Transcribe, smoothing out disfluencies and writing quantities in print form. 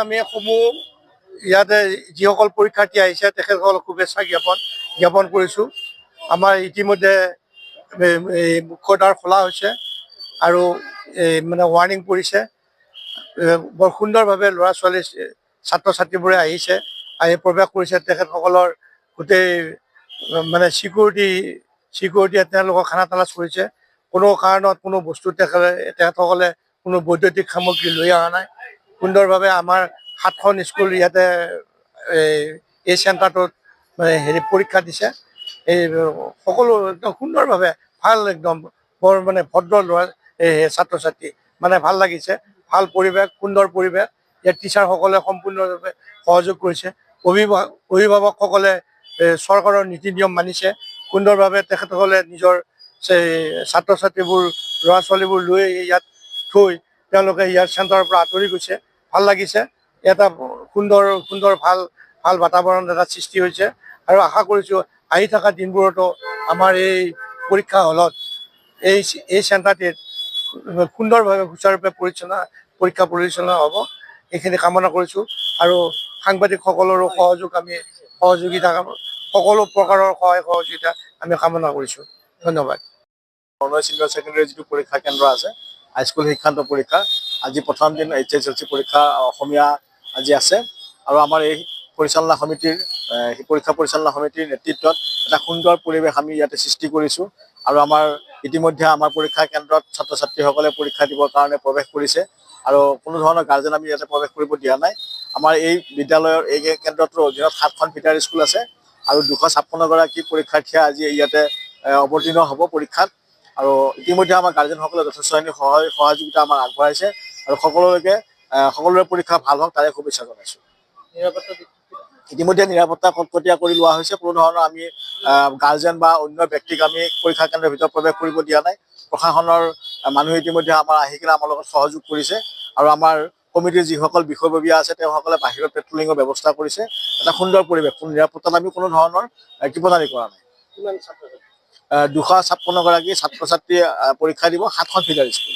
আমি সমূহ ইয়াতে যিসকল পৰীক্ষাৰ্থী আহিছে তেখেতসকলক শুভেচ্ছা জ্ঞাপন কৰিছোঁ। আমাৰ ইতিমধ্যে এই মুখ্য দ্বাৰ খোলা হৈছে আৰু মানে ৱাৰ্ণিং পৰিছে। বৰ সুন্দৰভাৱে ল'ৰা ছোৱালী ছাত্ৰ ছাত্ৰীবোৰে আহিছে, আহি প্ৰৱেশ কৰিছে। তেখেতসকলৰ গোটেই মানে চিকিউৰিটিয়ে তেওঁলোকক খানা তালাচ কৰিছে। কোনো কাৰণত কোনো বস্তু তেখেতসকলে কোনো বৈদ্যুতিক সামগ্ৰী লৈ অহা নাই। সুন্দৰভাৱে আমাৰ 7খন স্কুল ইয়াতে এই চেণ্টাৰটোত পৰীক্ষা দিছে। এই সকলো একদম সুন্দৰভাৱে ভাল, একদম বৰ মানে ভদ্ৰ ল'ৰা ছাত্ৰ ছাত্ৰী, মানে ভাল লাগিছে। ভাল পৰিৱেশ, সুন্দৰ পৰিৱেশ। ইয়াত টিচাৰসকলে সম্পূৰ্ণৰূপে সহযোগ কৰিছে। অভিভাৱকসকলে চৰকাৰৰ নীতি নিয়ম মানিছে সুন্দৰভাৱে। তেখেতসকলে নিজৰ ছাত্ৰ ছাত্ৰীবোৰ, ল'ৰা ছোৱালীবোৰ লৈ ইয়াত থৈ তেওঁলোকে ইয়াৰ চেণ্টাৰৰ পৰা আঁতৰি গৈছে। ভাল লাগিছে। এটা সুন্দৰ ভাল বাতাবৰণ এটা সৃষ্টি হৈছে আৰু আশা কৰিছোঁ আহি থকা দিনবোৰতো আমাৰ এই পৰীক্ষা হলত এই চেণ্টাৰটিত সুন্দৰভাৱে সুচাৰুৰূপে পৰীক্ষা পৰিচালনা হ'ব, এইখিনি কামনা কৰিছোঁ। আৰু সাংবাদিকসকলৰো সহযোগিতা, সকলো প্ৰকাৰৰ সহায় সহযোগিতা আমি কামনা কৰিছোঁ। ধন্যবাদ। চিনিয়ৰ ছেকেণ্ডেৰী যিটো পৰীক্ষা কেন্দ্ৰ আছে, হাইস্কুল শিক্ষান্ত পৰীক্ষা, আজি প্ৰথম দিন HSLC পৰীক্ষা অসমীয়া আজি আছে। আৰু আমাৰ এই পৰীক্ষা পৰিচালনা সমিতিৰ নেতৃত্বত এটা সুন্দৰ পৰিৱেশ আমি ইয়াতে সৃষ্টি কৰিছোঁ। আৰু আমাৰ ইতিমধ্যে আমাৰ পৰীক্ষা কেন্দ্ৰত ছাত্ৰ ছাত্ৰীসকলে পৰীক্ষা দিবৰ কাৰণে প্ৰৱেশ কৰিছে আৰু কোনো ধৰণৰ গাৰ্জেন আমি ইয়াতে প্ৰৱেশ কৰিব দিয়া নাই। আমাৰ এই বিদ্যালয়ৰ এই কেন্দ্ৰটোৰ অধীনত 7খন ফিটাৰ স্কুল আছে আৰু 256গৰাকী পৰীক্ষাৰ্থীয়ে আজি ইয়াতে অৱতীৰ্ণ হ'ব পৰীক্ষাত। আৰু ইতিমধ্যে আমাৰ গাৰ্জেনসকলে যথেষ্টখিনি সহযোগিতা আমাক আগবঢ়াইছে আৰু সকলোৰে পৰীক্ষা ভাল হওক তাৰে শুভেচ্ছা জনাইছোঁ। ইতিমধ্যে নিৰাপত্তা কটকটীয়া কৰি লোৱা হৈছে। কোনো ধৰণৰ আমি গাৰ্জেন বা অন্য ব্যক্তিক আমি পৰীক্ষা কেন্দ্ৰৰ ভিতৰত প্ৰৱেশ কৰিব দিয়া নাই। প্ৰশাসনৰ মানুহে ইতিমধ্যে আহি কিনে আমাৰ লগত সহযোগ কৰিছে আৰু আমাৰ কমিটিৰ যিসকল বিষয়ববীয়া আছে তেওঁসকলে বাহিৰত পেট্ৰলিঙৰ ব্যৱস্থা কৰিছে। এটা সুন্দৰ পৰিৱেশ, নিৰাপত্তাত আমি কোনো ধৰণৰ কিপটানি কৰা নাই। 256গৰাকী ছাত্ৰ ছাত্ৰীয়ে পৰীক্ষা দিব 7খন ফিটাৰ স্কুল।